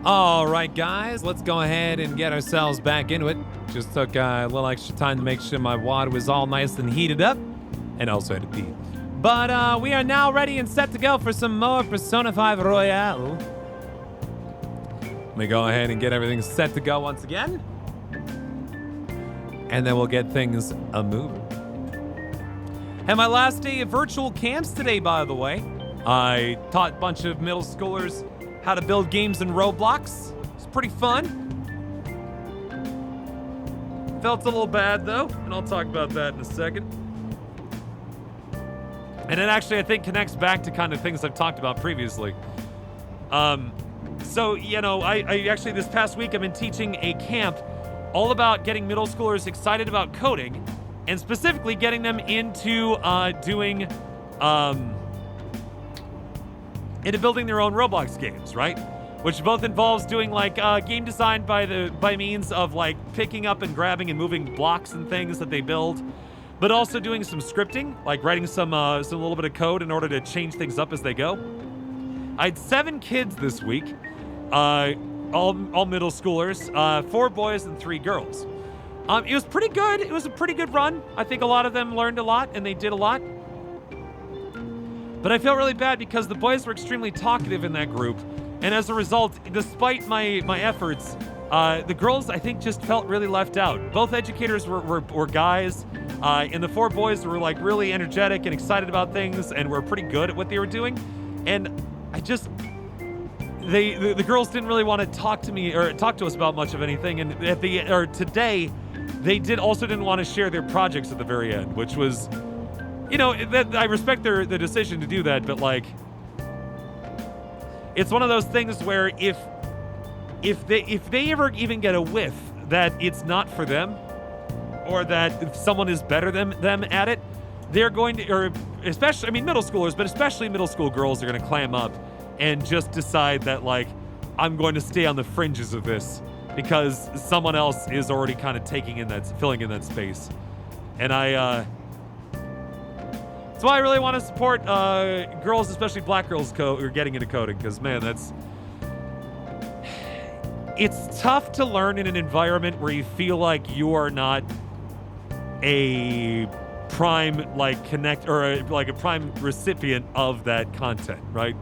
All right, guys, let's go ahead and get ourselves back into it. Just took a little extra time to make sure my water was all nice and heated up, and also had to pee. But we are now ready and set to go for some more Persona 5 Royale. Let me go ahead and get everything set to go once again, and then we'll get things moving. And my last day of virtual camps today, by the way. I taught a bunch of middle schoolers how to build games in Roblox. It's pretty fun. Felt a little bad though, and I'll talk about that in a second. And it actually, I think, connects back to kind of things I've talked about previously. So, you know, I actually, this past week, I've been teaching a camp all about getting middle schoolers excited about coding, and specifically getting them into into building their own Roblox games, right? Which both involves doing like game design by means of like picking up and grabbing and moving blocks and things that they build, but also doing some scripting, like writing some little bit of code in order to change things up as they go. I had 7 kids this week, all middle schoolers, 4 boys and 3 girls. It was pretty good. It was a pretty good run. I think a lot of them learned a lot and they did a lot. But I feel really bad because the boys were extremely talkative in that group, and as a result, despite my efforts, the girls, I think, just felt really left out. Both educators were guys, and the 4 boys were like really energetic and excited about things and were pretty good at what they were doing. And I just, the girls didn't really want to talk to me or talk to us about much of anything. And today, they didn't want to share their projects at the very end, which was, you know, I respect the decision to do that, but like, it's one of those things where if they ever even get a whiff that it's not for them, or that if someone is better than them at it, they're going to, or especially, I mean, middle schoolers, but especially middle school girls are going to clam up and just decide that like, I'm going to stay on the fringes of this because someone else is already kind of filling in that space. And that's why I really want to support girls, especially black girls, getting into coding, because man, it's tough to learn in an environment where you feel like you are not a prime a prime recipient of that content, right?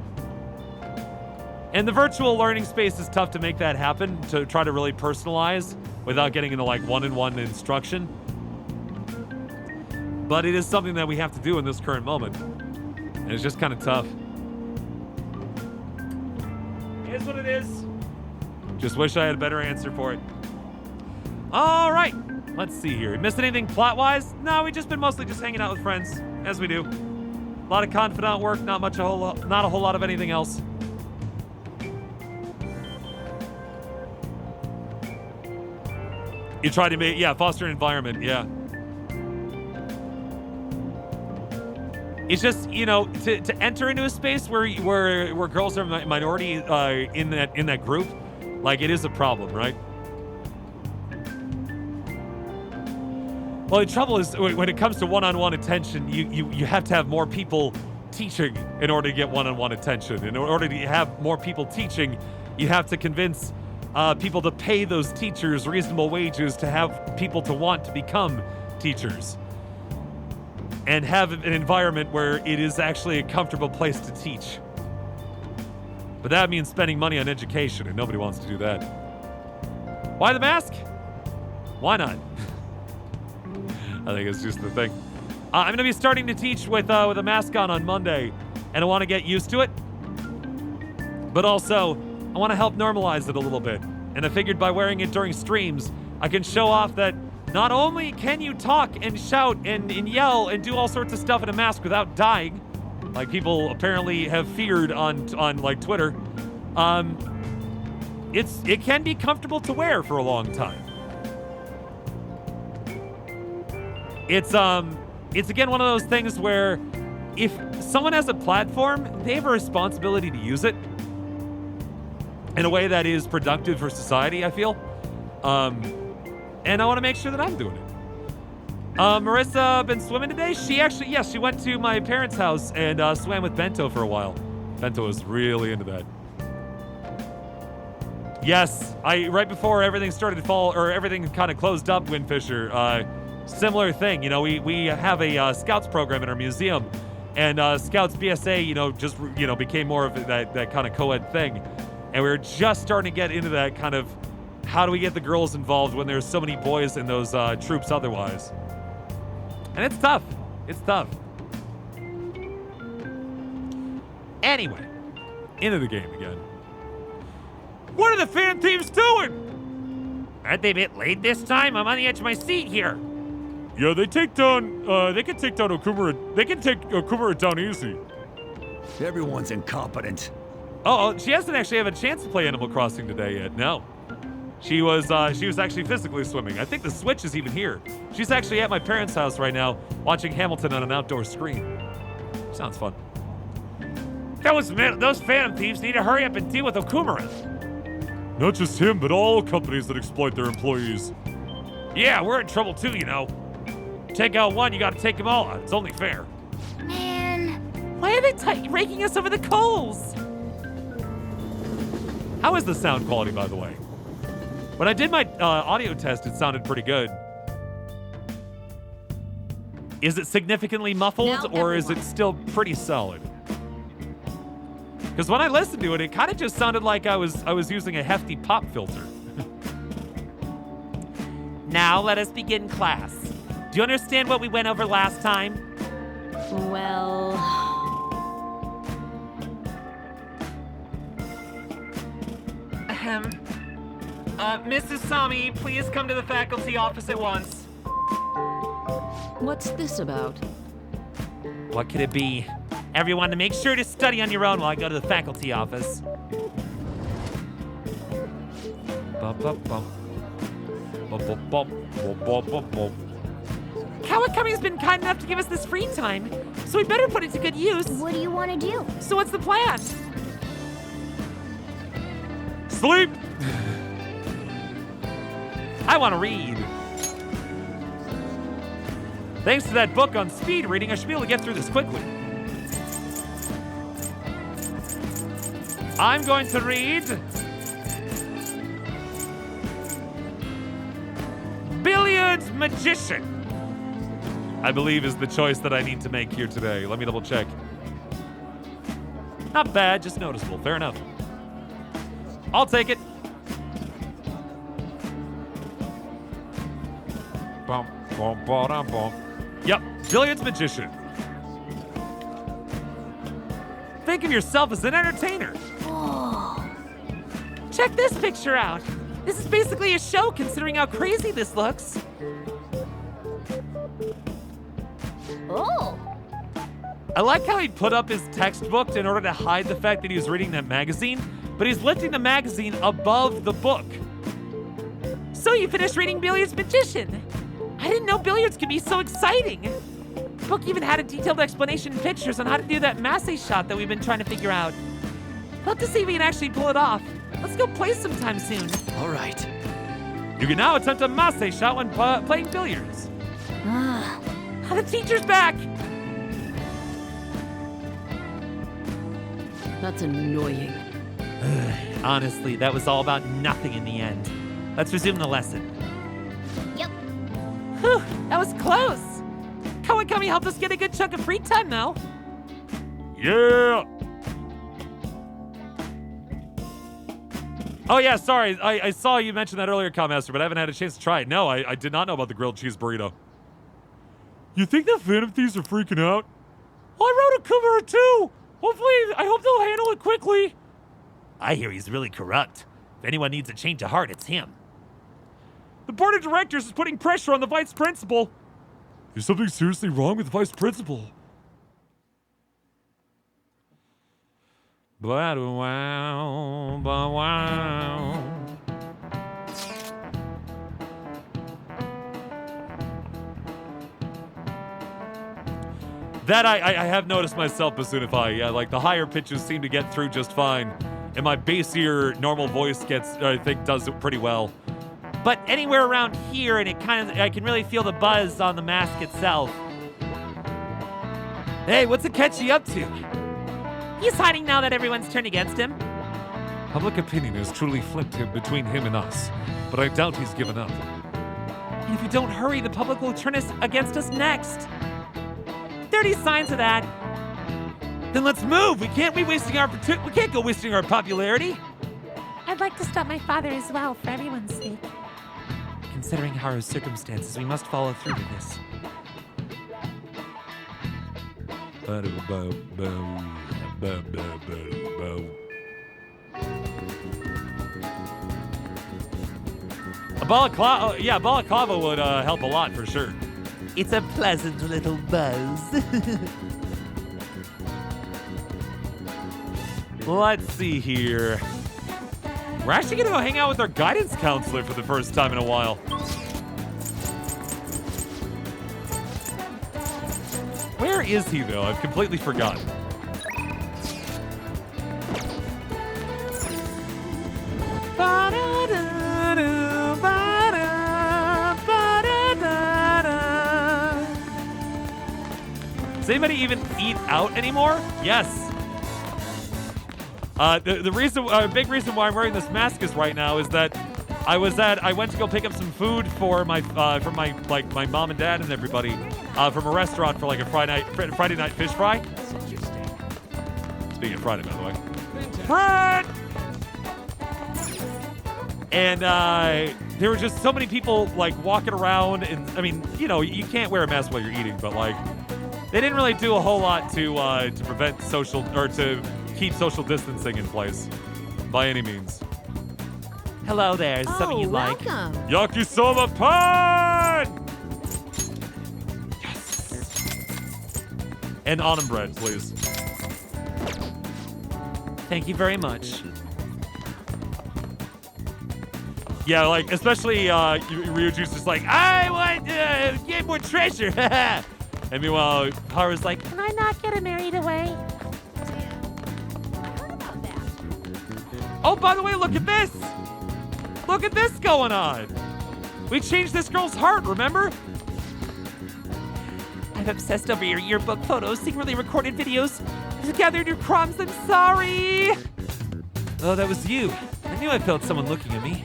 And the virtual learning space is tough to make that happen, to try to really personalize without getting into like one-on-one instruction. But it is something that we have to do in this current moment. And it's just kind of tough. It is what it is. Just wish I had a better answer for it. All right. Let's see here. Missed anything plot-wise? No, we've just been mostly just hanging out with friends, as we do. A lot of confidant work, not a whole lot of anything else. You try to foster an environment, yeah. It's just, you know, to enter into a space where girls are minority in that group, like, it is a problem, right? Well, the trouble is when it comes to one-on-one attention, you have to have more people teaching in order to get one-on-one attention. In order to have more people teaching, you have to convince people to pay those teachers reasonable wages to have people to want to become teachers. And have an environment where it is actually a comfortable place to teach. But that means spending money on education, and nobody wants to do that. Why the mask? Why not? I think it's just the thing. I'm going to be starting to teach with a mask on Monday, and I want to get used to it. But also, I want to help normalize it a little bit. And I figured by wearing it during streams, I can show off that not only can you talk and shout and yell and do all sorts of stuff in a mask without dying, like people apparently have feared on like Twitter, it can be comfortable to wear for a long time. It's again one of those things where if someone has a platform, they have a responsibility to use it in a way that is productive for society, I feel. And I want to make sure that I'm doing it. Marissa been swimming today? She went to my parents' house and swam with Bento for a while. Bento was really into that. Yes, right before everything started to fall, or everything kind of closed up, Windfisher, similar thing. You know, we have a Scouts program in our museum, and Scouts BSA, just, became more of that kind of co-ed thing. And we were just starting to get into that kind of, how do we get the girls involved when there's so many boys in those troops otherwise? And it's tough. It's tough. Anyway, into the game again. What are the Phantom Thieves doing? Aren't they a bit late this time? I'm on the edge of my seat here. Yeah, they can take down Okumura. They can take Okumura down easy. Everyone's incompetent. Oh, she hasn't actually had a chance to play Animal Crossing today yet. No, she was actually physically swimming. I think the Switch is even here. She's actually at my parents' house right now, watching Hamilton on an outdoor screen. Sounds fun. Those Phantom Thieves need to hurry up and deal with Okumura. Not just him, but all companies that exploit their employees. Yeah, we're in trouble too, Take out one, you gotta take them all out. It's only fair. Man. Why are they raking us over the coals? How is the sound quality, by the way? When I did my audio test, it sounded pretty good. Is it significantly muffled, or is it still pretty solid? Because when I listened to it, it kind of just sounded like I was using a hefty pop filter. Now let us begin class. Do you understand what we went over last time? Well... Ahem. Mrs. Sami, please come to the faculty office at once. What's this about? What could it be? Everyone, to make sure to study on your own while I go to the faculty office. Kawakami's been kind enough to give us this free time, so we better put it to good use. What do you want to do? So what's the plan? Sleep! I want to read. Thanks to that book on speed reading, I should be able to get through this quickly. I'm going to read Billiards Magician, I believe is the choice that I need to make here today. Let me double check. Not bad, just noticeable. Fair enough. I'll take it. Yep, Billiards Magician. Think of yourself as an entertainer. Check this picture out. This is basically a show considering how crazy this looks. Oh. I like how he put up his textbook in order to hide the fact that he was reading that magazine, but he's lifting the magazine above the book. So you finished reading Billiards Magician. I didn't know billiards could be so exciting. The book even had a detailed explanation and pictures on how to do that masse shot that we've been trying to figure out. Love to see if we can actually pull it off. Let's go play sometime soon. All right. You can now attempt a masse shot when playing billiards. The teacher's back. That's annoying. Honestly, that was all about nothing in the end. Let's resume the lesson. Yep. Whew, that was close. Kawakami helped us get a good chunk of free time, though. Yeah. Oh, yeah, sorry. I saw you mention that earlier, Cowmaster, but I haven't had a chance to try it. No, I did not know about the grilled cheese burrito. You think the Phantom Thieves are freaking out? I wrote a Okumura too. Hopefully, I hope they'll handle it quickly. I hear he's really corrupt. If anyone needs a change of heart, it's him. The board of directors is putting pressure on the vice principal. Is something seriously wrong with the vice principal? Ba-wow, ba-wow. That I have noticed myself, Basunify. Yeah, like the higher pitches seem to get through just fine. And my bassier normal voice I think does it pretty well. But anywhere around here, and I can really feel the buzz on the mask itself. Hey, what's Akechi up to? He's hiding now that everyone's turned against him. Public opinion has truly flipped him between him and us, but I doubt he's given up. And if we don't hurry, the public will turn us against us next. 30 signs of that. Then let's move. We can't go wasting our popularity. I'd like to stop my father as well, for everyone's sake. Considering Haru's circumstances, we must follow through with this. A balaclava would help a lot for sure. It's a pleasant little buzz. Let's see here. We're actually gonna go hang out with our guidance counselor for the first time in a while. Where is he though? I've completely forgotten. Does anybody even eat out anymore? Yes. The reason, big reason why I'm wearing this mask is right now is that I went to go pick up some food for my mom and dad and everybody from a restaurant for like a Friday night fish fry. Speaking of Friday, by the way. Fred! And there were just so many people like walking around, and I mean, you know, you can't wear a mask while you're eating, but like they didn't really do a whole lot to prevent to keep social distancing in place by any means. Hello there, is something you'd like? welcome. Yakisoba pan! Yes. And autumn bread, please. Thank you very much. Yeah, like, especially Ryuju's just like, I want to get more treasure. And meanwhile, Haru's like, Can I not get married away? oh, by the way, look at this. Look at this going on. We changed this girl's heart, remember? I'm obsessed over your yearbook photos, secretly recorded videos, gathered your crumbs. I'm sorry. Oh, that was you. I knew I felt someone looking at me.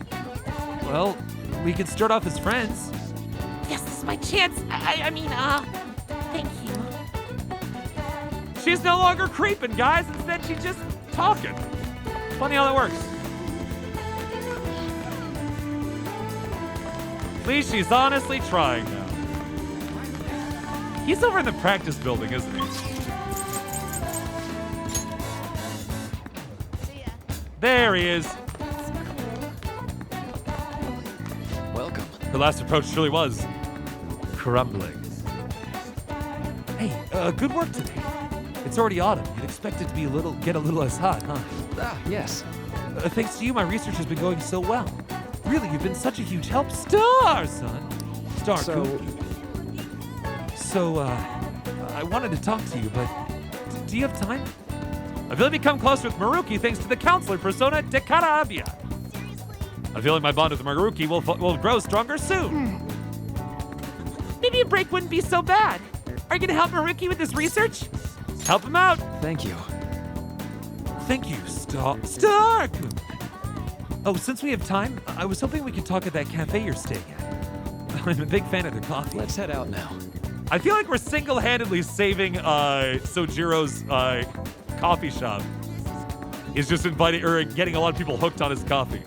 Well, we could start off as friends. Yes, this is my chance. I mean, thank you. She's no longer creeping, guys. Instead, she's just talking. Funny how that works. At least she's honestly trying now. He's over in the practice building, isn't he? There he is. Welcome. The last approach surely was crumbling. Hey, good work today. It's already autumn. You'd expect it to be get a little less hot, huh? Ah, yes. Thanks to you, my research has been going so well. Really, you've been such a huge help. Star, son. Star, So- cool. So, I wanted to talk to you, but do you have time? I've really become closer with Maruki thanks to the counselor persona de Carabia. I feel like my bond with Maruki will grow stronger soon. Maybe a break wouldn't be so bad. Are you gonna help Maruki with this research? Help him out. Thank you. Thank you, Star. Oh, since we have time, I was hoping we could talk at that cafe you're staying at. I'm a big fan of their coffee. Let's head out now. I feel like we're single-handedly saving Sojiro's coffee shop. He's just getting a lot of people hooked on his coffee.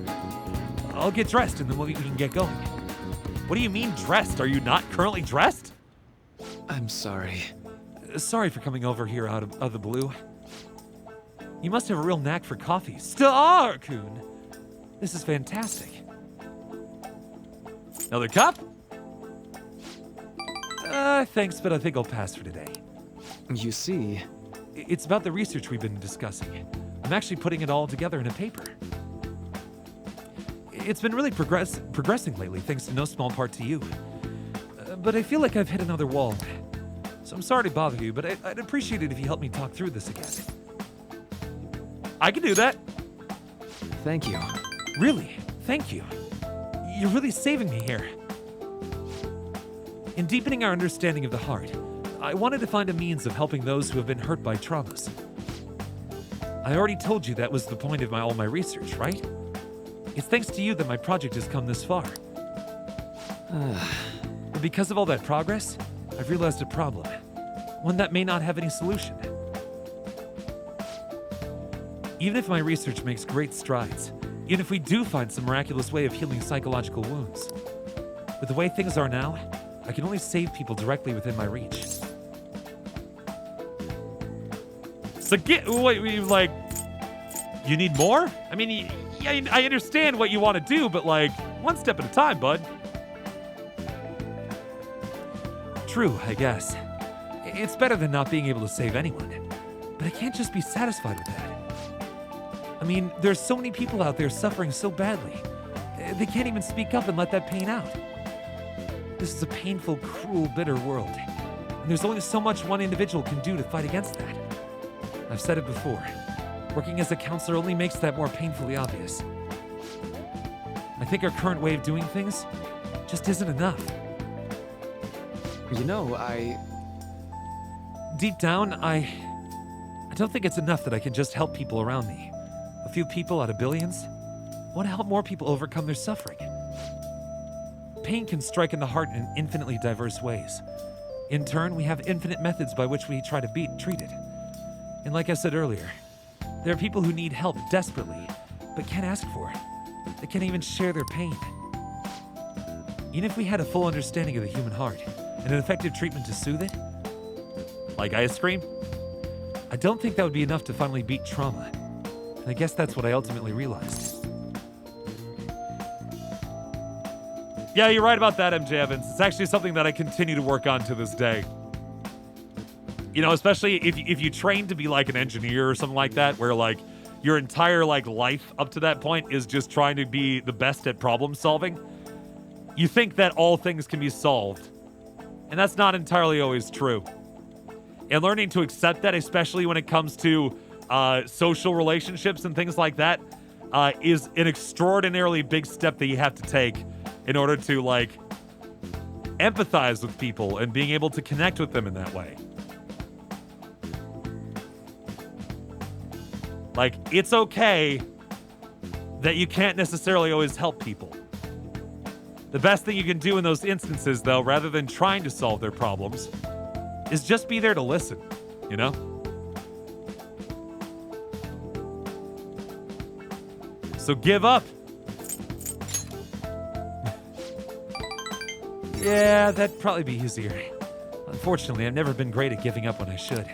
I'll get dressed and then we can get going. What do you mean dressed? Are you not currently dressed? I'm sorry. Sorry for coming over here out of the blue. You must have a real knack for coffee. Star-kun! This is fantastic. Another cup? Thanks, but I think I'll pass for today. You see, It's about the research we've been discussing. I'm actually putting it all together in a paper. It's been really progressing lately, thanks in no small part to you. But I feel like I've hit another wall. So I'm sorry to bother you, but I'd appreciate it if you helped me talk through this again. I can do that. thank you. Really, thank you. You're really saving me here. In deepening our understanding of the heart, I wanted to find a means of helping those who have been hurt by traumas. I already told you that was the point of all my research, right? It's thanks to you that my project has come this far. But because of all that progress, I've realized a problem. One that may not have any solution. Even if my research makes great strides, even if we do find some miraculous way of healing psychological wounds, with the way things are now, I can only save people directly within my reach. So wait, you need more? I mean, I understand what you want to do, but one step at a time, bud. True, I guess. It's better than not being able to save anyone. But I can't just be satisfied with that. I mean, there's so many people out there suffering so badly. They can't even speak up and let that pain out. This is a painful, cruel, bitter world. And there's only so much one individual can do to fight against that. I've said it before. Working as a counselor only makes that more painfully obvious. I think our current way of doing things just isn't enough. You know, Deep down, I don't think it's enough that I can just help people around me. A few people out of billions. I want to help more people overcome their suffering. Pain can strike in the heart in infinitely diverse ways. In turn, we have infinite methods by which we try to treat it. And like I said earlier, there are people who need help desperately, but can't ask for it. They can't even share their pain. Even if we had a full understanding of the human heart and an effective treatment to soothe it, like ice cream, I don't think that would be enough to finally beat trauma. And I guess that's what I ultimately realized. Yeah, you're right about that, MJ Evans. It's actually something that I continue to work on to this day. You know, especially if you train to be like an engineer or something like that, where your entire life up to that point is just trying to be the best at problem solving. You think that all things can be solved. And that's not entirely always true. And learning to accept that, especially when it comes to social relationships and things like that, is an extraordinarily big step that you have to take in order to empathize with people and being able to connect with them in that way. It's okay that you can't necessarily always help people. The best thing you can do in those instances, though, rather than trying to solve their problems, is just be there to listen, you know? So give up. Yeah, that'd probably be easier. Unfortunately, I've never been great at giving up when I should.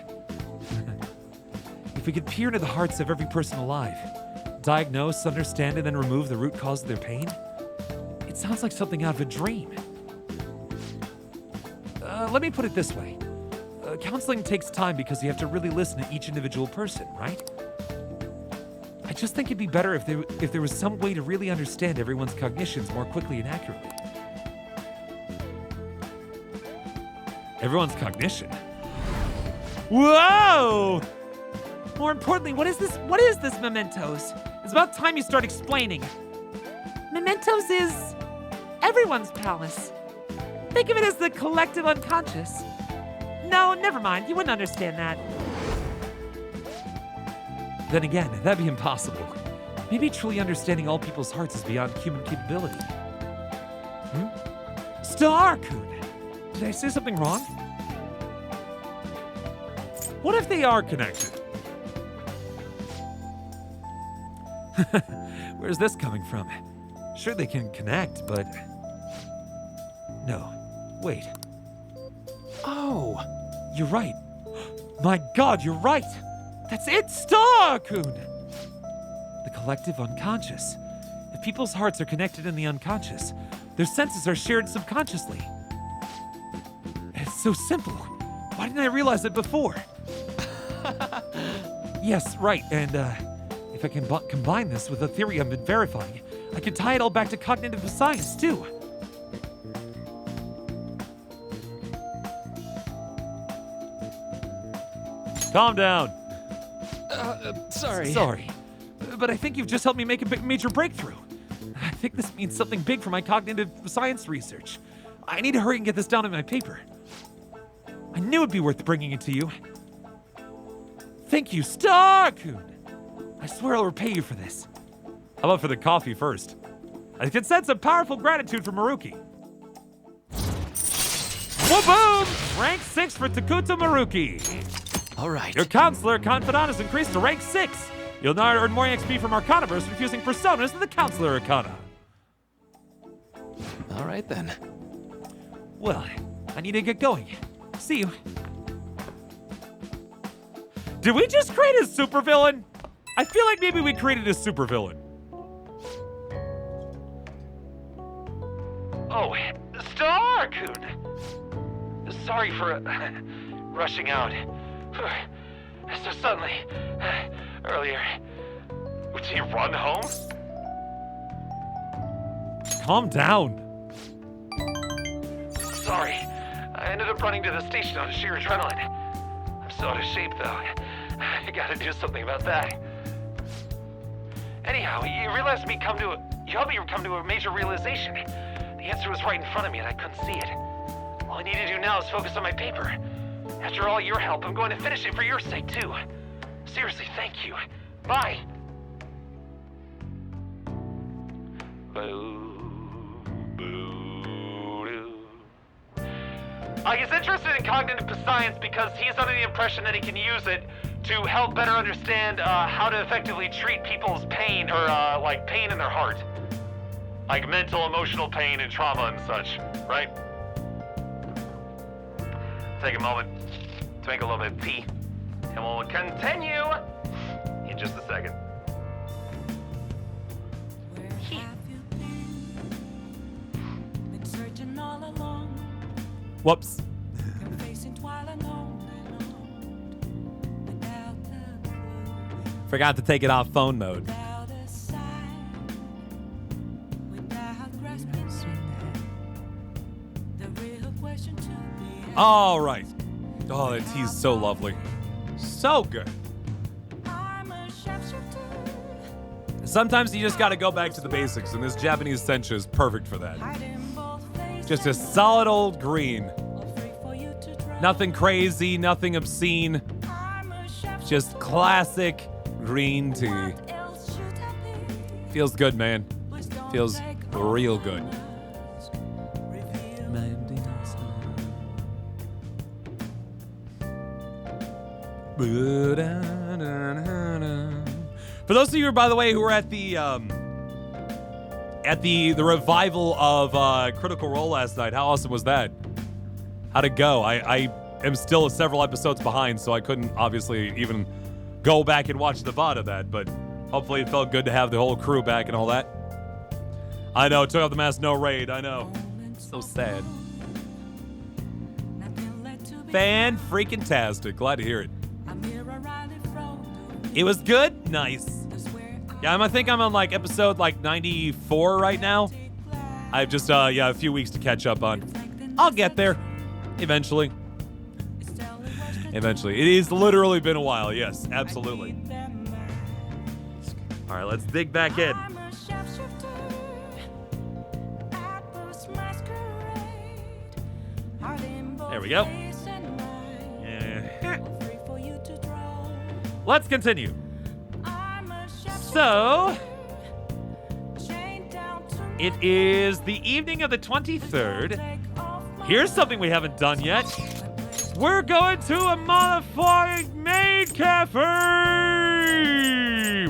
If we could peer into the hearts of every person alive, diagnose, understand, and then remove the root cause of their pain, it sounds like something out of a dream. Let me put it this way. Counseling takes time because you have to really listen to each individual person, right? I just think it'd be better if there was some way to really understand everyone's cognitions more quickly and accurately. Everyone's cognition? Whoa! More importantly, what is this? What is this Mementos? It's about time you start explaining. Mementos is everyone's palace. Think of it as the collective unconscious. No, never mind. You wouldn't understand that. Then again, that'd be impossible. Maybe truly understanding all people's hearts is beyond human capability. Star-kun! Did I say something wrong? What if they are connected? Where's this coming from? Sure, they can connect, but... No. Wait. Oh! You're right. My God, you're right! That's it, Star-kun! The collective unconscious. If people's hearts are connected in the unconscious, their senses are shared subconsciously. It's so simple. Why didn't I realize it before? Yes, right, and if I can combine this with a theory I've been verifying, I can tie it all back to cognitive science, too. Calm down. Sorry. Sorry. But I think you've just helped me make a major breakthrough. I think this means something big for my cognitive science research. I need to hurry and get this down in my paper. I knew it'd be worth bringing it to you. Thank you, Star-kun! I swear I'll repay you for this. How about for the coffee first? I can sense a powerful gratitude from Maruki. Whoa, boom! Rank 6 for Takuto Maruki. All right. Your counselor confidant has increased to rank 6. You'll now earn more XP from Arcanaverse for fusing personas to the counselor Arcana. All right then. Well, I need to get going. See you. Did we just create a supervillain? I feel like maybe we created a supervillain. Oh, Star-kun! Sorry for rushing out. So suddenly, earlier. Did you run home? Calm down. Sorry. I ended up running to the station on sheer adrenaline. I'm so out of shape, though. I gotta do something about that. Anyhow, you helped me come to a major realization. The answer was right in front of me and I couldn't see it. All I need to do now is focus on my paper. After all your help, I'm going to finish it for your sake, too. Seriously, thank you. Bye. He's interested in cognitive science because he's under the impression that he can use it to help better understand how to effectively treat people's pain, or like pain in their heart. Like mental, emotional pain and trauma and such, right? Take a moment to make a little bit of tea, and we'll continue in just a second. Whoops. Forgot to take it off phone mode. All right. Oh, that tea's so lovely. So good. Sometimes you just gotta go back to the basics, and this Japanese sencha is perfect for that. Just a solid old green. Nothing crazy, nothing obscene. Just classic green tea. Feels good, man. Feels real good. For those of you, by the way, who were at the revival of Critical Role last night, how awesome was that? How'd it go? I am still several episodes behind, so I couldn't obviously even go back and watch the VOD of that, but hopefully it felt good to have the whole crew back and all that. I know, took out the mask, no raid, I know. So sad. Fan-freaking-tastic, glad to hear it. It was good? Nice. Yeah, I think I'm on like episode like 94 right now. I have just a few weeks to catch up on. I'll get there. Eventually. Eventually. It has literally been a while, yes, absolutely. Alright, let's dig back in. There we go. Let's continue. So, it is the evening of the 23rd. Here's something we haven't done yet. We're going to a modified maid cafe.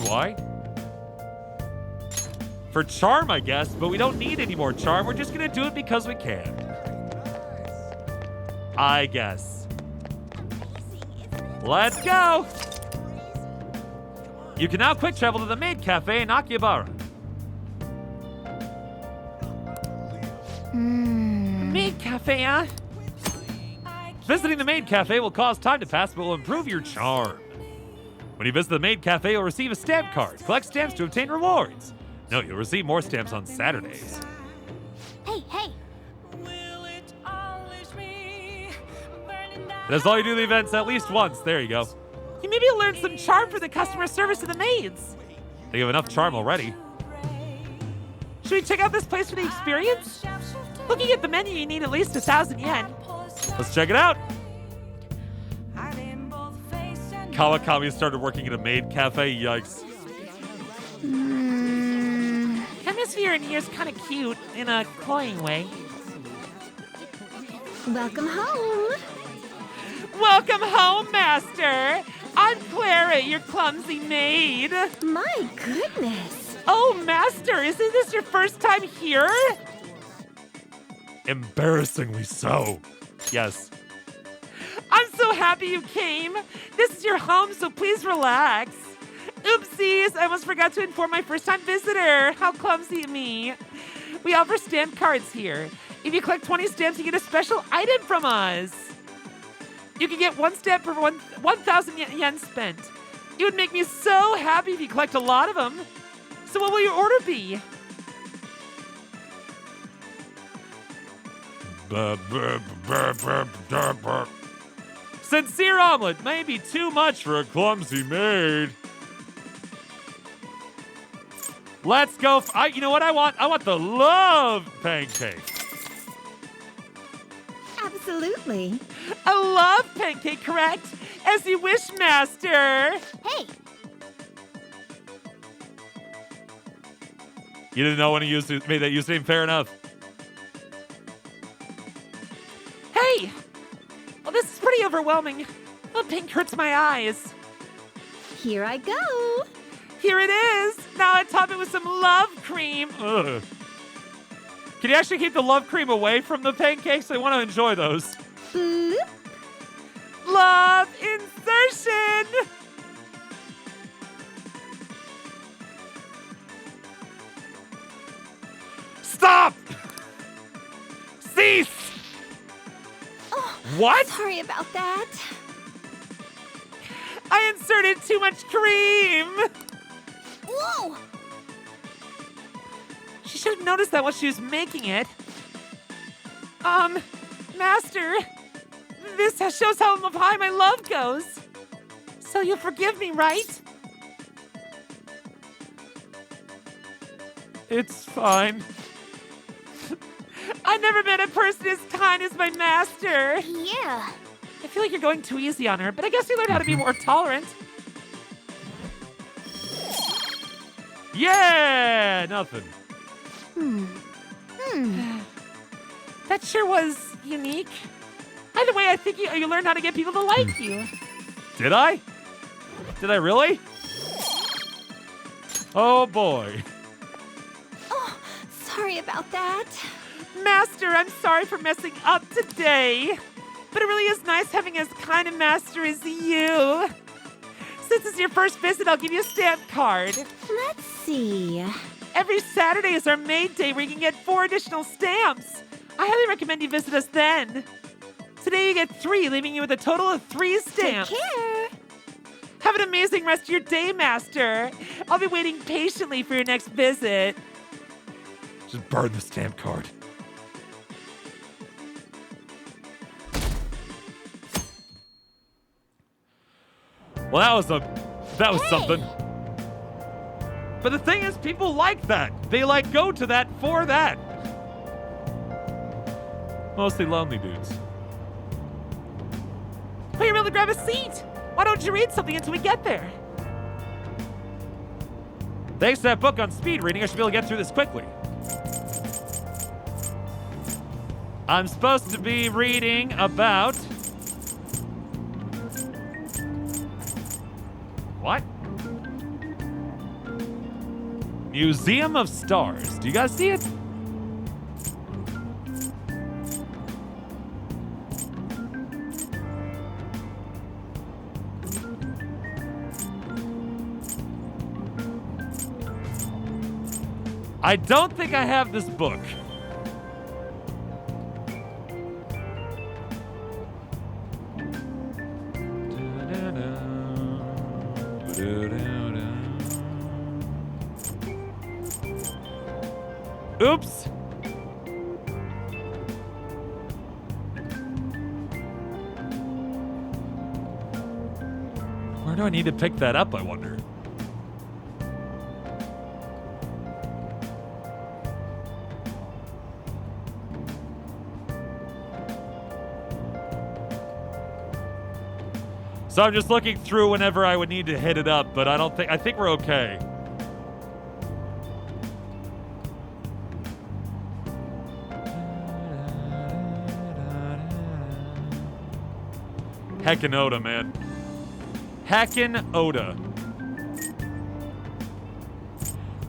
Why? For charm, I guess, but we don't need any more charm. We're just gonna do it because we can. I guess. Let's go. You can now quick travel to the maid cafe in Akihabara. Maid cafe, huh? Visiting the maid cafe will cause time to pass, but will improve your charm. When you visit the maid cafe, you'll receive a stamp card. Collect stamps to obtain rewards. No, you'll receive more stamps on Saturdays. Hey, hey. That's all you do the events at least once. There you go. You maybe learn some charm for the customer service of the maids. They have enough charm already. Should we check out this place for the experience? Looking at the menu, you need at least 1,000 yen. Let's check it out. Kawakami started working at a maid cafe. Yikes. Hemisphere in here is kind of cute in a cloying way. Welcome home. Welcome home, Master. I'm Clara, your clumsy maid. My goodness. Oh, Master, isn't this your first time here? Embarrassingly so. Yes. I'm so happy you came. This is your home, so please relax. Oopsies, I almost forgot to inform my first-time visitor. How clumsy of me. We offer stamp cards here. If you collect 20 stamps, you get a special item from us. You can get one stamp for 1,000 yen spent. It would make me so happy if you collect a lot of them. So what will your order be? Sincere omelet may be too much for a clumsy maid. Let's go. You know what I want? I want the love pancake. Absolutely. A love pancake, correct? As you wish, Master. Hey, You didn't know when he made that username. Fair enough. Hey! Well, this is pretty overwhelming. The pink hurts my eyes. here I go. Here it is. Now I top it with some love cream. Ugh. Can you actually keep the love cream away from the pancakes? I want to enjoy those. Boop. Love insertion. Stop! Cease! Oh, What? sorry about that. I inserted too much cream. Whoa! She should have noticed that while she was making it. Master, this shows how high my love goes. So you'll forgive me, right? It's fine. I've never met a person as kind as my master. Yeah. I feel like you're going too easy on her, but I guess you learned how to be more tolerant. Yeah! Nothing. That sure was unique. Either way, I think you learned how to get people to like you. Did I? Did I really? Oh boy. Oh, sorry about that. Master, I'm sorry for messing up today. But it really is nice having as kind a master as you. Since it's your first visit, I'll give you a stamp card. Let's see. Every Saturday is our maid day where you can get 4 additional stamps. I highly recommend you visit us then. Today you get 3, leaving you with a total of 3 stamps. Take care. Have an amazing rest of your day, Master. I'll be waiting patiently for your next visit. Just burn the stamp card. Well, that was something. But the thing is, people like that. They go to that for that. Mostly lonely dudes. Well, you're able to grab a seat. Why don't you read something until we get there? Thanks to that book on speed reading, I should be able to get through this quickly. I'm supposed to be reading about... What? Museum of Stars. Do you guys see it? I don't think I have this book. Oops. Where do I need to pick that up, I wonder? So I'm just looking through whenever I would need to hit it up, but I think we're okay. Heckin' Oda, man. Heckin' Oda.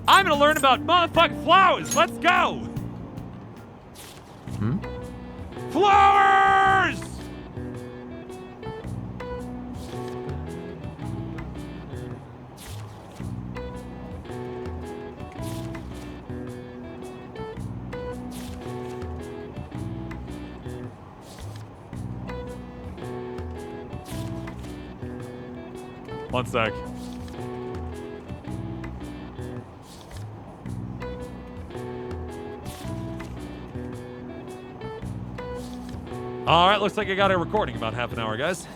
I'm gonna learn about motherfucking flowers. Let's go. Flowers! One sec. All right, looks like I got a recording about half an hour, guys.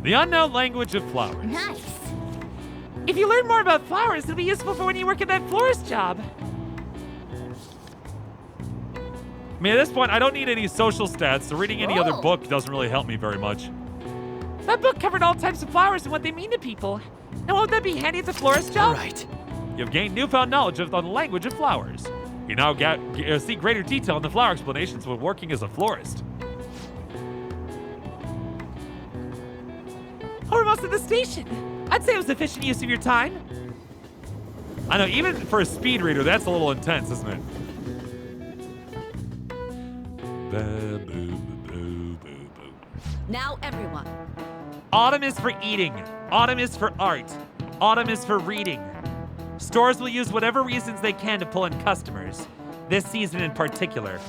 The unknown language of flowers. Nice. If you learn more about flowers, it'll be useful for when you work at that florist job. I mean, at this point, I don't need any social stats, so reading any other book doesn't really help me very much. That book covered all types of flowers and what they mean to people. Now, won't that be handy at the florist job? All right. You've gained newfound knowledge of the language of flowers. You now see greater detail in the flower explanations when working as a florist. How are most of the station? I'd say it was efficient use of your time. I know, even for a speed reader, that's a little intense, isn't it? Now everyone. Autumn is for eating. Autumn is for art. Autumn is for reading. Stores will use whatever reasons they can to pull in customers. This season in particular.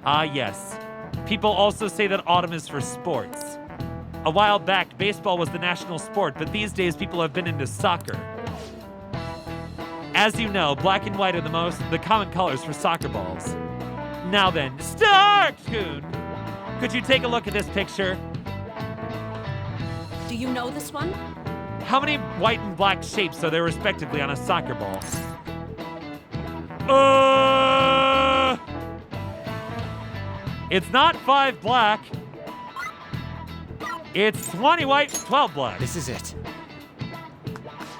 Ah, yes. People also say that autumn is for sports. A while back, baseball was the national sport, but these days people have been into soccer. As you know, black and white are the common colors for soccer balls. Now then, Starcoon! Could you take a look at this picture? Do you know this one? How many white and black shapes are there respectively on a soccer ball? It's not 5 black. It's 20 white, 12 black. This is it.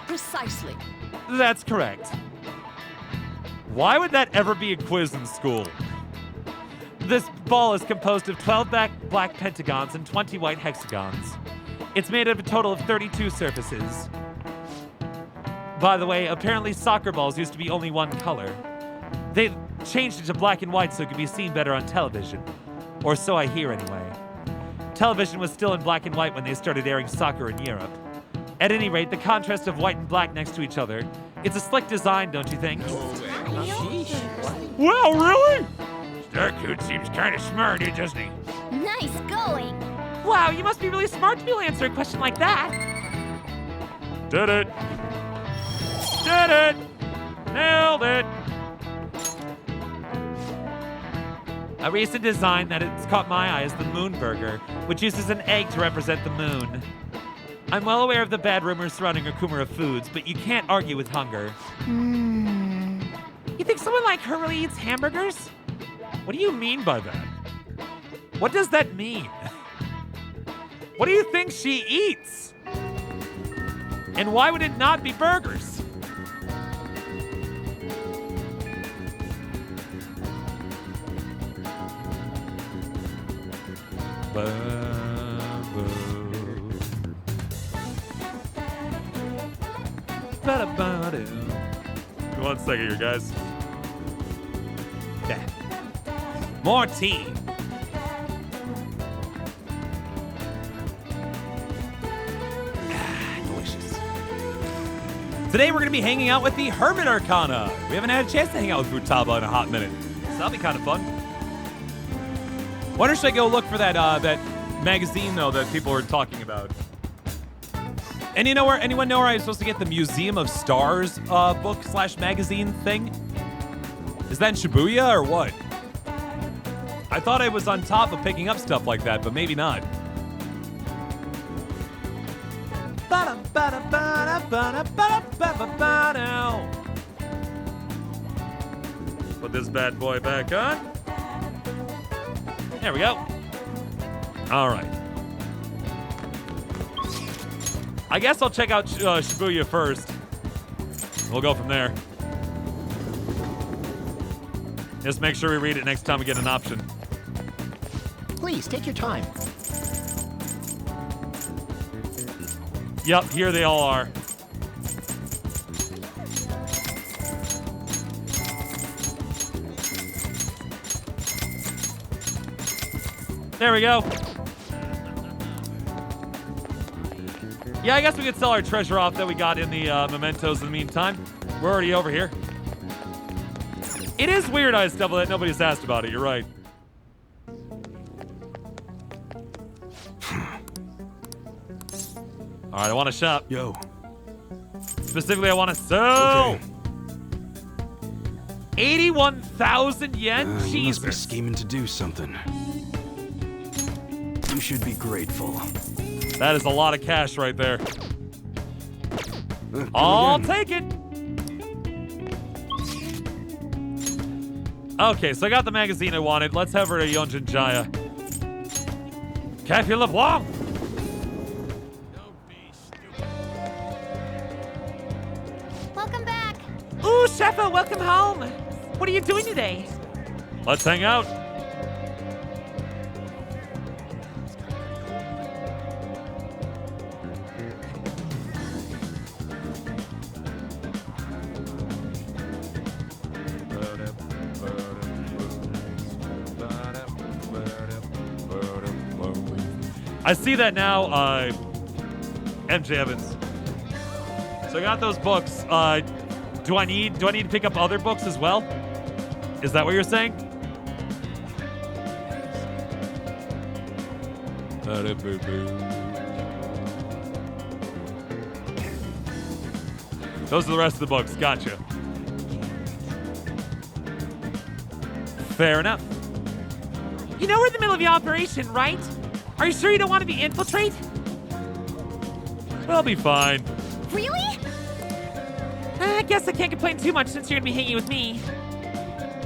Precisely. That's correct. Why would that ever be a quiz in school? This ball is composed of 12 black pentagons and 20 white hexagons. It's made of a total of 32 surfaces. By the way, apparently soccer balls used to be only one color. They changed it to black and white so it could be seen better on television. Or so I hear anyway. Television was still in black and white when they started airing soccer in Europe. At any rate, the contrast of white and black next to each other, it's a slick design, don't you think? Well, really? Starcoon seems kind of smart, doesn't he? Nice going. Wow, you must be really smart to be able to answer a question like that. Did it. Did it. Nailed it. A recent design that has caught my eye is the Moon Burger, which uses an egg to represent the moon. I'm well aware of the bad rumors surrounding Okumura Foods, but you can't argue with hunger. You think someone like her really eats hamburgers? What do you mean by that? What does that mean? What do you think she eats? And why would it not be burgers? One second here, guys. Yeah. More tea. Delicious. Today we're going to be hanging out with the Hermit Arcana. We haven't had a chance to hang out with Futaba in a hot minute, so that'll be kind of fun. Wonder should I go look for that that magazine though that people were talking about? And anyone know where I was supposed to get the Museum of Stars book/magazine thing? Is that in Shibuya or what? I thought I was on top of picking up stuff like that, but maybe not. Put this bad boy back on. There we go. All right. I guess I'll check out Shibuya first. We'll go from there. Just make sure we read it next time we get an option. Please take your time. Yep, here they all are. There we go. Yeah, I guess we could sell our treasure off that we got in the mementos in the meantime. We're already over here. It is weird, Ice Devil, that nobody's asked about it. You're right. All right, I want to shop. Yo. Specifically, I want to sell. Okay. 81,000 yen? You must be Jesus. scheming to do something. You should be grateful. That is a lot of cash right there. Come I'll again. take it. Okay, so I got the magazine I wanted. Let's have her to Yonjin Jaya. Cafe LeBlanc. Welcome back. Ooh, Sheffa, welcome home. What are you doing today? Let's hang out. I see that now, MJ Evans. So I got those books. Do I need to pick up other books as well? Is that what you're saying? Those are the rest of the books. Gotcha. Fair enough. You know we're in the middle of your operation, right? Are you sure you don't want to be infiltrate? We'll be fine. Really? I guess I can't complain too much since you're gonna be hanging with me.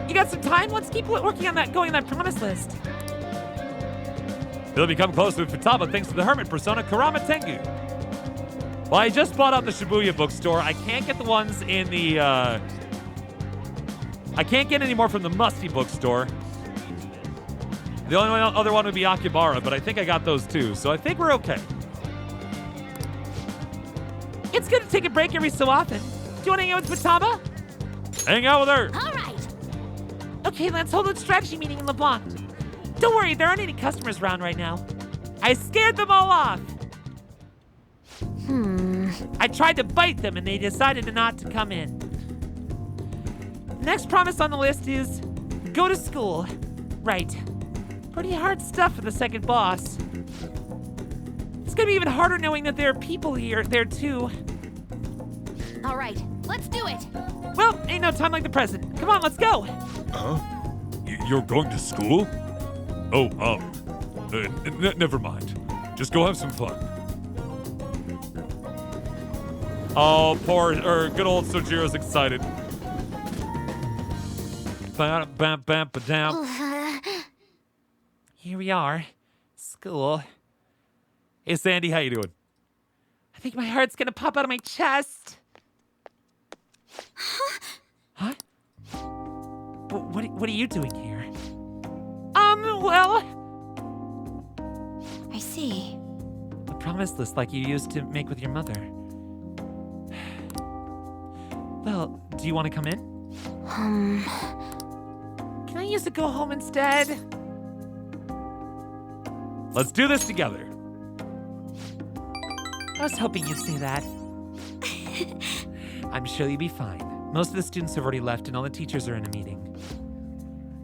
You got some time? Let's keep working on that, going on that promise list. They'll become close with Futaba thanks to the hermit persona Kurama Tengu. Well, I just bought out the Shibuya bookstore. I can't get the ones in the, I can't get any more from the Musty bookstore. The only other one would be Akibara, but I think I got those too, so I think we're okay. It's good to take a break every so often. Do you want to hang out with Futaba? Hang out with her. All right. Okay, let's hold a strategy meeting in LeBlanc. Don't worry, there aren't any customers around right now. I scared them all off. I tried to bite them and they decided not to come in. The next promise on the list is go to school. Right. Pretty hard stuff for the second boss. It's gonna be even harder knowing that there are people there too. All right. Let's do it. Well, ain't no time like the present. Come on, let's go. Huh? You're going to school? Oh, never mind. Just go have some fun. Oh, good old Sojiro's excited. Ba-dam. Here we are. School. Hey, Sandy, how you doing? I think my heart's gonna pop out of my chest. Huh? What are you doing here? Well, I see. a promise list like you used to make with your mother. Well, do you want to come in? Can I use to go home instead? Let's do this together. I was hoping you'd say that. I'm sure you'll be fine. Most of the students have already left and all the teachers are in a meeting.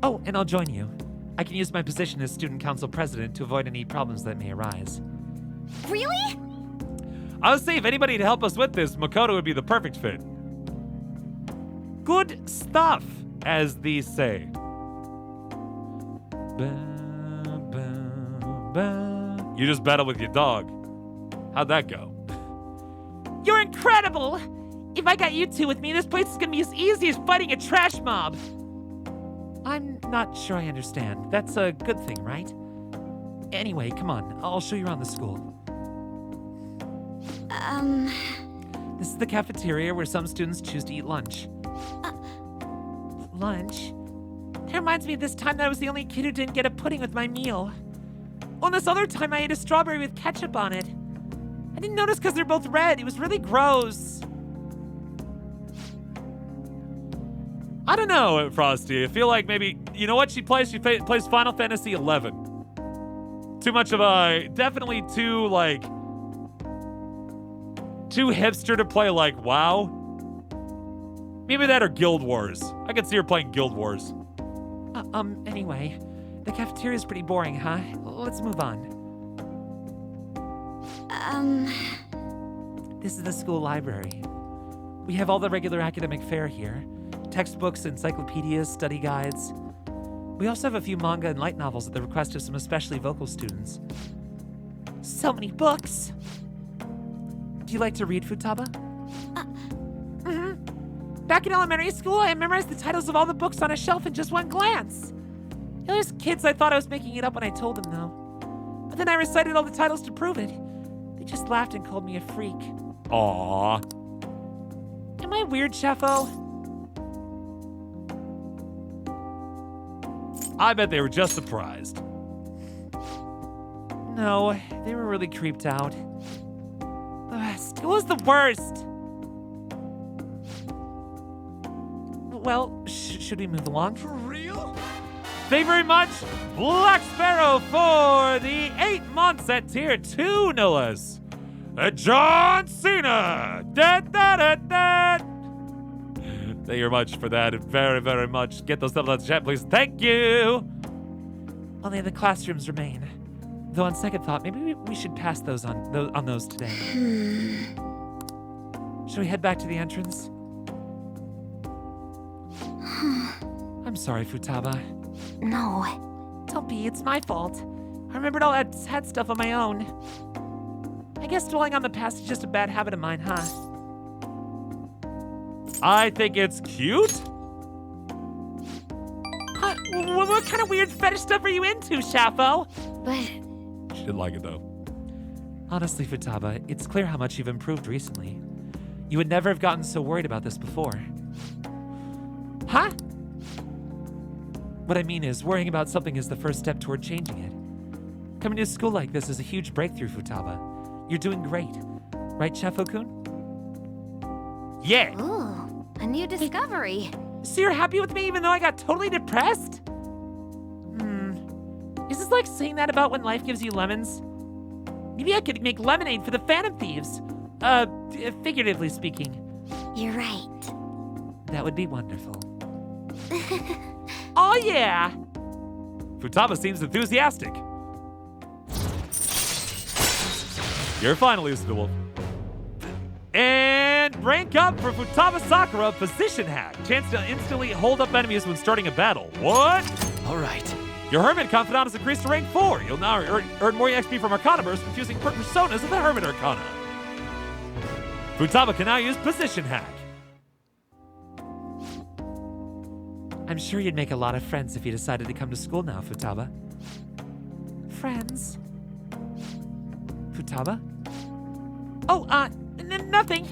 Oh, and I'll join you. I can use my position as student council president to avoid any problems that may arise. Really? I would say if anybody to help us with this, Makoto would be the perfect fit. Good stuff, as these say. You just battled with your dog. How'd that go? You're incredible! If I got you two with me, this place is gonna be as easy as fighting a trash mob. I'm not sure I understand. That's a good thing, right? Anyway, come on. I'll show you around the school. This is the cafeteria where some students choose to eat lunch. Lunch? That reminds me of this time that I was the only kid who didn't get a pudding with my meal. Oh, and this other time I ate a strawberry with ketchup on it. I didn't notice because they're both red. It was really gross. I don't know, Frosty. I feel like maybe, you know what she plays? She plays Final Fantasy 11. Too much of a, definitely too, like, too hipster to play, like, WoW. Maybe that or Guild Wars. I could see her playing Guild Wars. Anyway, the cafeteria's pretty boring, huh? Let's move on. This is the school library. We have all the regular academic fare here. Textbooks, encyclopedias, study guides. We also have a few manga and light novels at the request of some especially vocal students. So many books! Do you like to read, Futaba? Back in elementary school, I memorized the titles of all the books on a shelf in just one glance. There's kids I thought I was making it up when I told them, though. But then I recited all the titles to prove it. They just laughed and called me a freak. Aww. Am I weird, Sheffo? I bet they were just surprised. No, they were really creeped out. School is the worst. Well, should we move along? For real? Thank you very much, Black Sparrow, for the 8 months at tier 2, no less. John Cena. Da, da, da, da. Thank you very much for that. Very, very much. Get those double in the chat, please. Thank you. Only the classrooms remain. Though on second thought, maybe we should pass those on those today. Should we head back to the entrance? I'm sorry, Futaba. No. Don't be, it's my fault. I remembered all that sad stuff on my own. I guess dwelling on the past is just a bad habit of mine, huh? I think it's cute. What kind of weird fetish stuff are you into, Shafo? But She didn't like it, though. Honestly, Futaba, it's clear how much you've improved recently. You would never have gotten so worried about this before. Huh? What I mean is, worrying about something is the first step toward changing it. Coming to a school like this is a huge breakthrough, Futaba. You're doing great. Right, Shafo-kun? Yeah. ooh, a new discovery. So you're happy with me even though I got totally depressed? Is this like saying that about when life gives you lemons? Maybe I could make lemonade for the Phantom Thieves. Figuratively speaking. You're right. That would be wonderful. Oh yeah! Futaba seems enthusiastic. You're finally Lucy the Wolf. And rank up for Futaba Sakura Position Hack. Chance to instantly hold up enemies when starting a battle. What? All right. Your Hermit Confidant is increased to rank 4. You'll now earn more XP from Arcana Burst from using personas of the Hermit Arcana. Futaba can now use Position Hack. I'm sure you'd make a lot of friends if you decided to come to school now, Futaba. Friends? Futaba? Oh, nothing.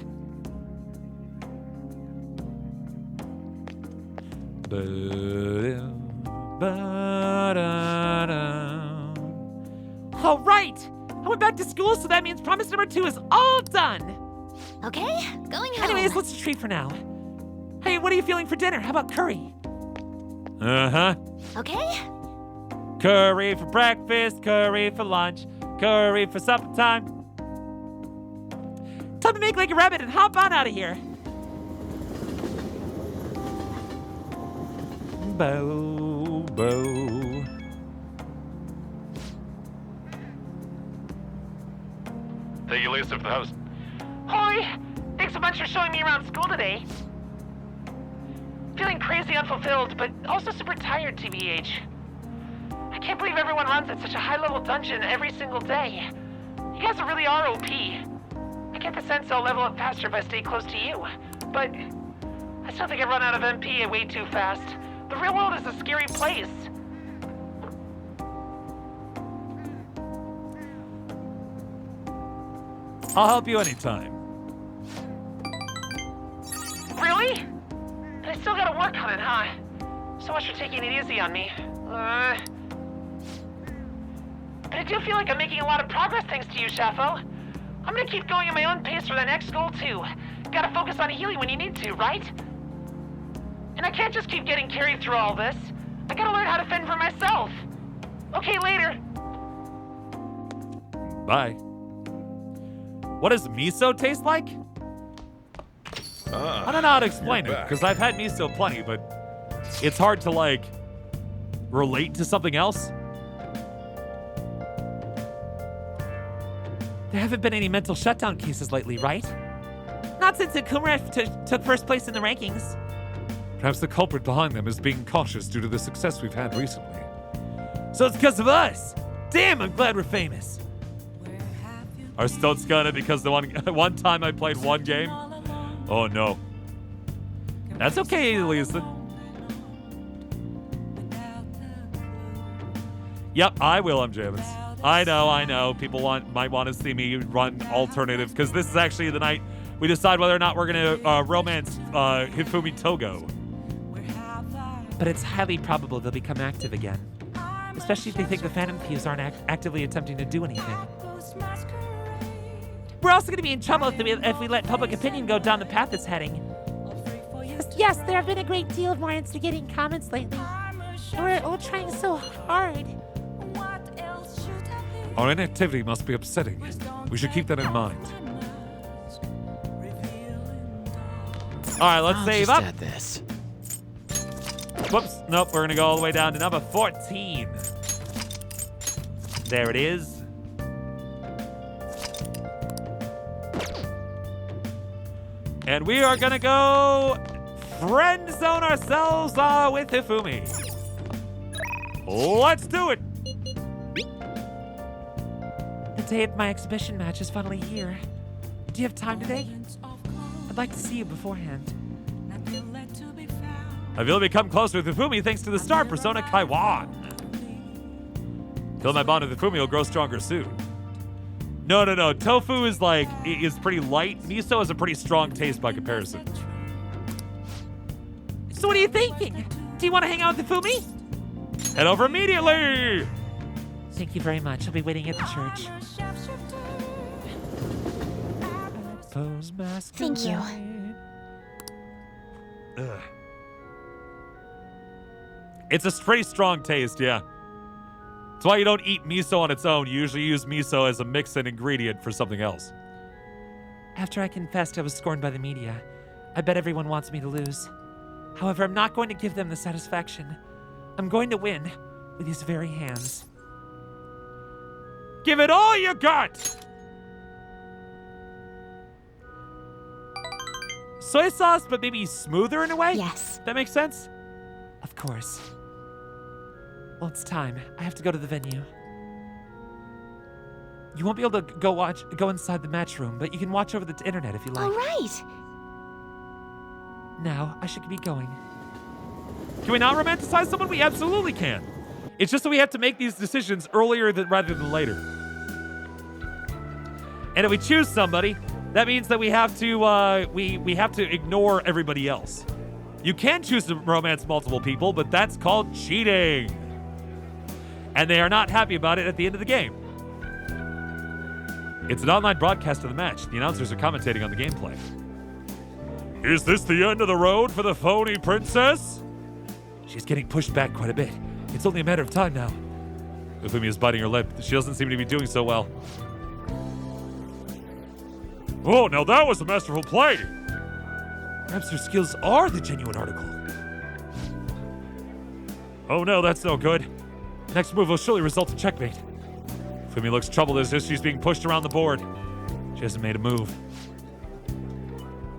All right! I went back to school, so that means promise number 2 is all done. Okay, going home. Anyways, let's retreat for now. Hey, what are you feeling for dinner? How about curry? Uh-huh. Okay. Curry for breakfast, curry for lunch, curry for supper time. Time to make like a rabbit and hop on out of here. Bow, bow. Thank you, Lisa, for the host. Hoi! Thanks a bunch for showing me around school today. Feeling crazy unfulfilled, but also super tired, TBH. I can't believe everyone runs at such a high-level dungeon every single day. You guys really are OP. I get the sense I'll level up faster if I stay close to you, but I still think I run out of MP way too fast. The real world is a scary place. I'll help you anytime. Really? But I still gotta work on it, huh? So much for taking it easy on me. But I do feel like I'm making a lot of progress thanks to you, Shafo. I'm gonna keep going at my own pace for that next goal, too. Gotta focus on healing when you need to, right? And I can't just keep getting carried through all this. I gotta learn how to fend for myself. Okay, later. Bye. What does miso taste like? I don't know how to explain it, because I've had miso plenty, but it's hard to, like, relate to something else. There haven't been any mental shutdown cases lately, right? Not since Akuma took first place in the rankings. Perhaps the culprit behind them is being cautious due to the success we've had recently. So it's because of us! Damn, I'm glad we're famous. Are Stoats gonna because the one time I played one game? Oh no. That's okay, Lisa. Yep, I will, I'm Jammins. I know. People might want to see me run alternative, because this is actually the night we decide whether or not we're gonna romance Hifumi Togo. But it's highly probable they'll become active again. Especially if they think the Phantom Thieves aren't actively attempting to do anything. We're also going to be in trouble if we let public opinion go down the path it's heading. Yes, there have been a great deal of more instigating comments lately. And we're all trying so hard. Our inactivity must be upsetting. We should keep that in mind. All right, let's save up. Add this. Whoops, nope, we're gonna go all the way down to number 14. There it is. And we are gonna go friend zone ourselves with Hifumi. Let's do it. The day of my exhibition match is finally here. Do you have time today? I'd like to see you beforehand. I feel become closer with Hifumi thanks to the star persona Kaiwan. Feel my bond with Hifumi will grow stronger soon. No. Tofu is pretty light. Miso has a pretty strong taste by comparison. So what are you thinking? Do you want to hang out with Hifumi? Head over immediately! Thank you very much. I'll be waiting at the church. Thank you. Ugh. It's a pretty strong taste, yeah. That's why you don't eat miso on its own. You usually use miso as a mix-in ingredient for something else. After I confessed I was scorned by the media, I bet everyone wants me to lose. However, I'm not going to give them the satisfaction. I'm going to win with these very hands. Give it all you got! Soy sauce, but maybe smoother in a way? Yes. That makes sense? Of course. Well, it's time. I have to go to the venue. You won't be able to go inside the match room, but you can watch over the internet if you like. All right. Now, I should be going. Can we not romanticize someone? We absolutely can. It's just that we have to make these decisions earlier rather than later. And if we choose somebody, that means that we have to we have to ignore everybody else. You can choose to romance multiple people, but that's called cheating. And they are not happy about it at the end of the game. It's an online broadcast of the match. The announcers are commentating on the gameplay. Is this the end of the road for the phony princess? She's getting pushed back quite a bit. It's only a matter of time now. Hifumi is biting her lip. She doesn't seem to be doing so well. Oh, now that was a masterful play. Perhaps her skills are the genuine article. Oh no, that's no good. Next move will surely result in checkmate. Hifumi looks troubled as if she's being pushed around the board. She hasn't made a move.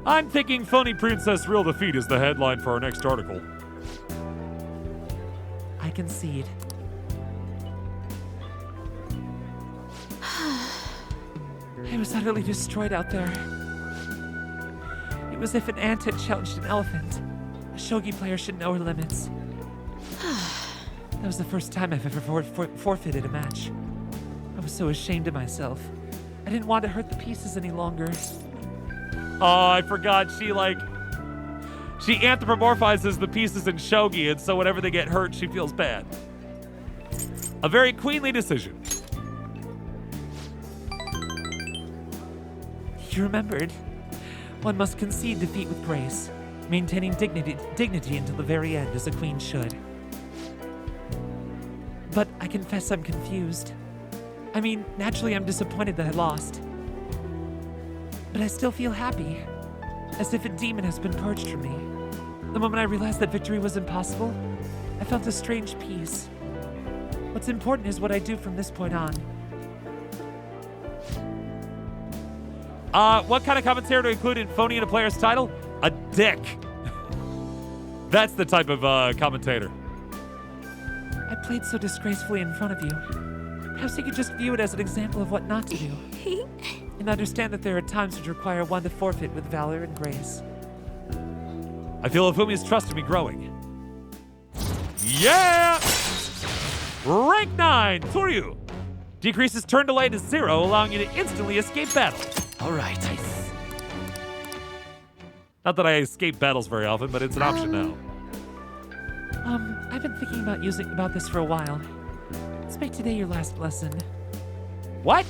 I'm thinking Phony Princess Real Defeat is the headline for our next article. I concede. I was utterly destroyed out there. It was as if an ant had challenged an elephant. A shogi player should know her limits. That was the first time I've ever forfeited a match. I was so ashamed of myself. I didn't want to hurt the pieces any longer. Oh, I forgot she anthropomorphizes the pieces in shogi, and so whenever they get hurt, she feels bad. A very queenly decision. you remembered. One must concede defeat with grace, maintaining dignity until the very end, as a queen should. But I confess I'm confused. I mean, naturally I'm disappointed that I lost. But I still feel happy, as if a demon has been purged from me. The moment I realized that victory was impossible, I felt a strange peace. What's important is what I do from this point on. What kind of commentary to include in phoning in a player's title? A dick. That's the type of commentator. I played so disgracefully in front of you. Perhaps you could just view it as an example of what not to do. And understand that there are times which require one to forfeit with valor and grace. I feel Ifumi's trust in me growing. Yeah! Rank 9, Toryu. Decreases turn delay to 0, allowing you to instantly escape battle. All right. Not that I escape battles very often, but it's an option now. I've been thinking about this for a while. Let's make today your last lesson. What?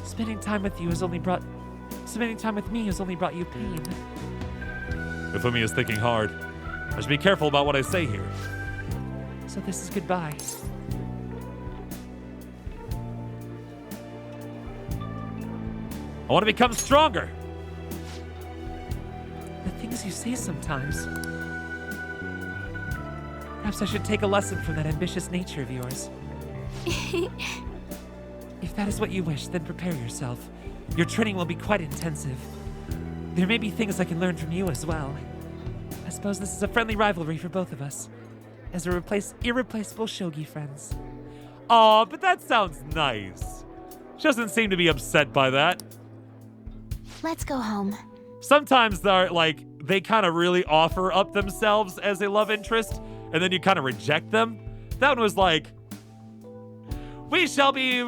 Spending time with me has only brought you pain. Ifumi is thinking hard. I should be careful about what I say here. So this is goodbye. I want to become stronger. The things you say sometimes. Perhaps I should take a lesson from that ambitious nature of yours. If that is what you wish, then prepare yourself. Your training will be quite intensive. There may be things I can learn from you as well. I suppose this is a friendly rivalry for both of us, as irreplaceable shogi friends. Aw, but that sounds nice. She doesn't seem to be upset by that. Let's go home. Sometimes they're like, they kind of really offer up themselves as a love interest, and then you kind of reject them. That one was like, we shall be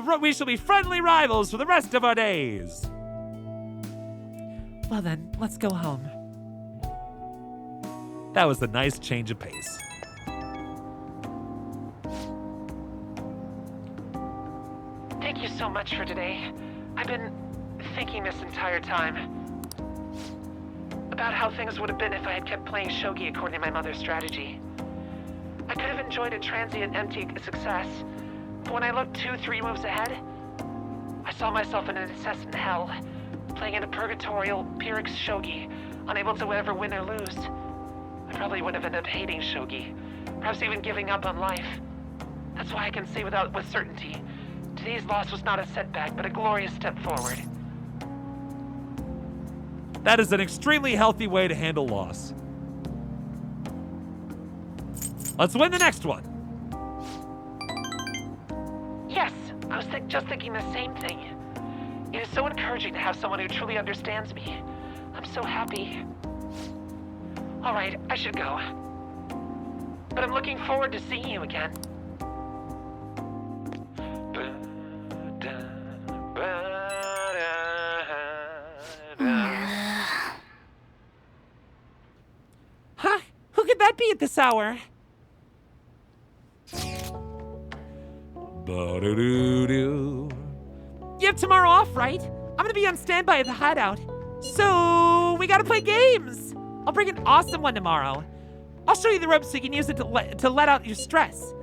friendly rivals for the rest of our days. Well then, let's go home. That was a nice change of pace. Thank you so much for today. I've been thinking this entire time about how things would have been if I had kept playing shogi according to my mother's strategy. I could have enjoyed a transient empty success, but when I looked 2-3 moves ahead, I saw myself in an incessant hell, playing in a purgatorial Pyrrhic shogi, unable to ever win or lose. I probably would have ended up hating shogi, perhaps even giving up on life. That's why I can say with certainty, today's loss was not a setback, but a glorious step forward. That is an extremely healthy way to handle loss. Let's win the next one. Yes, I was just thinking the same thing. It is so encouraging to have someone who truly understands me. I'm so happy. All right, I should go. But I'm looking forward to seeing you again. Huh? Who could that be at this hour? Ba-do-do-do. You have tomorrow off, right? I'm gonna be on standby at the hideout. So, we gotta play games. I'll bring an awesome one tomorrow. I'll show you the ropes so you can use it to let out your stress.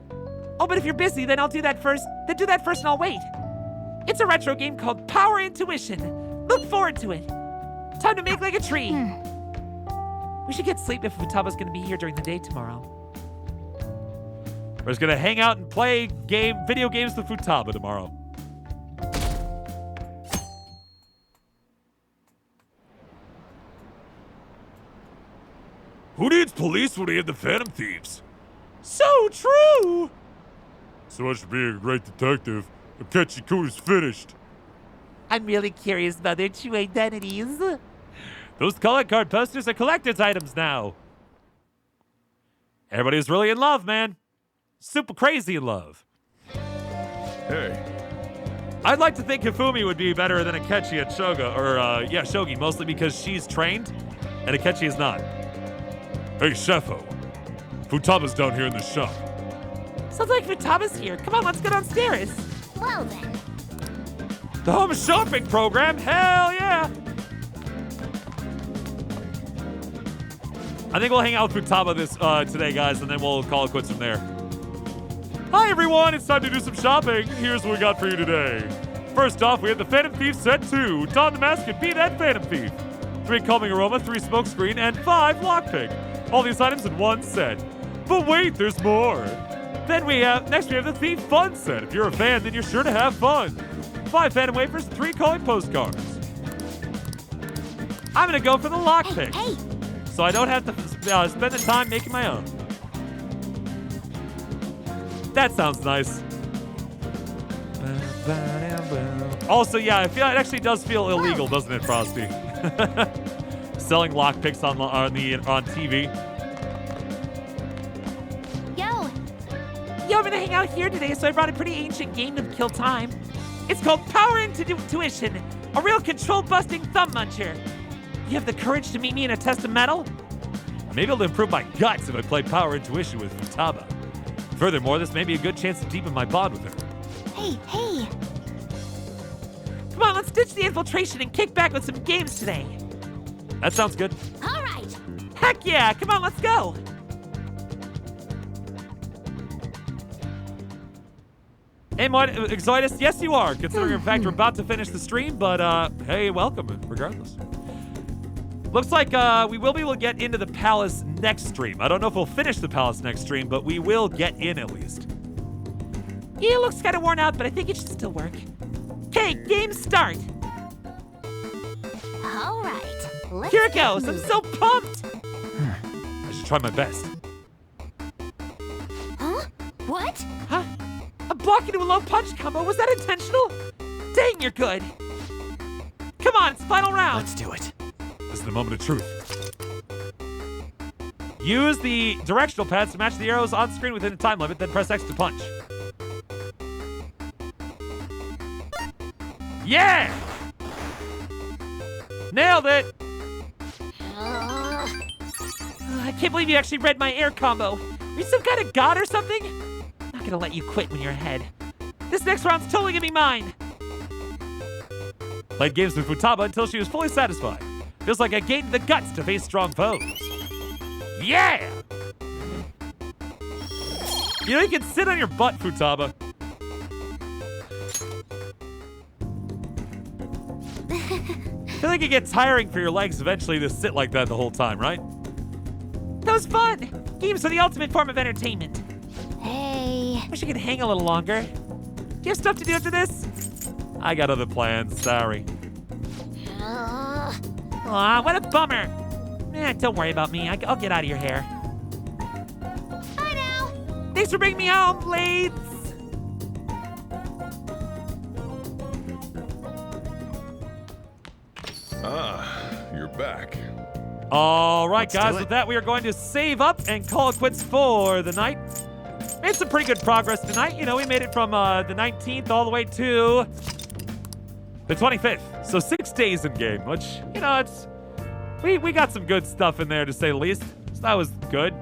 Oh, but if you're busy, then I'll do that first. Then do that first and I'll wait. It's a retro game called Power Intuition. Look forward to it. Time to make like a tree. We should get sleep if Futaba's gonna be here during the day tomorrow. We're just gonna hang out and play video games with Futaba tomorrow. Who needs police when they have the Phantom Thieves? So true! So much for being a great detective. Akechi-kun finished. I'm really curious about their true identities. Those color card posters are collector's items now. Everybody's really in love, man. Super crazy in love. Hey. I'd like to think Hifumi would be better than Akechi at Shogi, mostly because she's trained and Akechi is not. Hey, Sheffo. Futaba's down here in the shop. Sounds like Futaba's here. Come on, let's go downstairs. Well then. The home shopping program? Hell yeah! I think we'll hang out with Futaba today, guys, and then we'll call it quits from there. Hi, everyone. It's time to do some shopping. Here's what we got for you today. First off, we have the Phantom Thief Set 2. Don the Mask and be that Phantom Thief. 3 Calming Aroma, 3 Smokescreen, and 5 Lockpick. All these items in one set. But wait, there's more. Next we have the Thief Fun Set. If you're a fan, then you're sure to have fun. 5 Phantom Wafers, 3 Calling Postcards. I'm gonna go for the Lockpick. Hey, So I don't have to spend the time making my own. That sounds nice. Also, yeah, I feel it actually does feel illegal, doesn't it, Frosty? Selling lockpicks on TV. yo, Yo, I'm gonna hang out here today, so I brought a pretty ancient game to kill time. It's called Power Intuition, a real control-busting thumb muncher. You have the courage to meet me in a test of metal? Maybe it'll improve my guts if I play Power Intuition with Futaba. Furthermore, this may be a good chance to deepen my bond with her. hey. Come on, let's ditch the infiltration and kick back with some games today. That sounds good. All right. Heck yeah, come on, let's go. Hey, Exoidus, yes you are, considering in fact we're about to finish the stream, but hey, welcome, regardless. Looks like we will be able to get into the palace next stream. I don't know if we'll finish the palace next stream, but we will get in at least. Yeah, it looks kind of worn out, but I think it should still work. Okay, game start. All right. Let's Here it get goes. I'm moving. so pumped. I should try my best. Huh? What? Huh? A block into a low punch combo. Was that intentional? Dang, you're good. Come on, it's final round. Let's do it. This is the moment of truth. Use the directional pads to match the arrows on screen within a time limit, then press X to punch. Yeah! Nailed it! I can't believe you actually read my air combo. Are you some kind of god or something? I'm not gonna let you quit when you're ahead. This next round's totally gonna be mine. Played games with Futaba until she was fully satisfied. Feels like I gained the guts to face strong foes. Yeah! You know, you can sit on your butt, Futaba. I feel like it gets tiring for your legs eventually to sit like that the whole time, right? That was fun. Games are the ultimate form of entertainment. Hey. Wish I could hang a little longer. Do you have stuff to do after this? I got other plans, sorry. Aw, what a bummer. Don't worry about me. I'll get out of your hair. Bye now. Thanks for bringing me home, Blades. You're back. All right, Let's guys, do it. with that, we are going to save up and call it quits for the night. Made some pretty good progress tonight. You know, we made it from the 19th all the way to the 25th. So 6 days in game, which, you know, we got some good stuff in there, to say the least. So that was good.